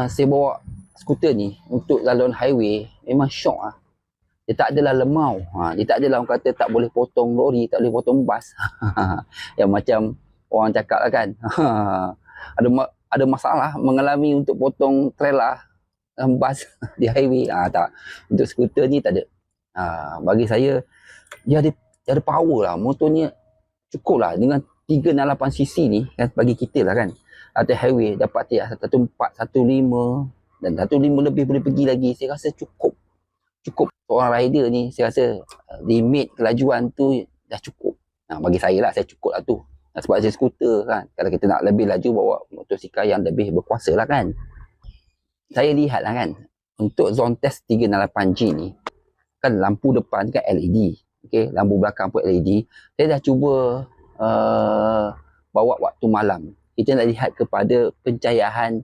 Saya bawa skuter ni untuk laluan highway memang syok lah. Dia tak adalah lemau. Dia tak adalah orang kata tak boleh potong lori, tak boleh potong bas. Yang macam orang cakap lah kan. Ada masalah mengalami untuk potong trailer bas di highway. Tak. Untuk skuter ni tak ada. Bagi saya, dia ada power lah. Motornya cukup lah dengan 368cc ni kan, bagi kita lah kan. Atas highway dapat 14, 15 dan 15 lebih boleh pergi lagi. Saya rasa cukup seorang rider ni. Saya rasa limit kelajuan tu dah cukup. Bagi saya lah, saya cukup lah tu. Sebab saya skuter kan, kalau kita nak lebih laju bawa motosikal yang lebih berkuasa lah kan. Saya lihat lah kan, untuk zone test 368G ni kan lampu depan kan LED, okay? Lampu belakang pun LED. Saya dah cuba bawa waktu malam. Kita nak lihat kepada pencahayaan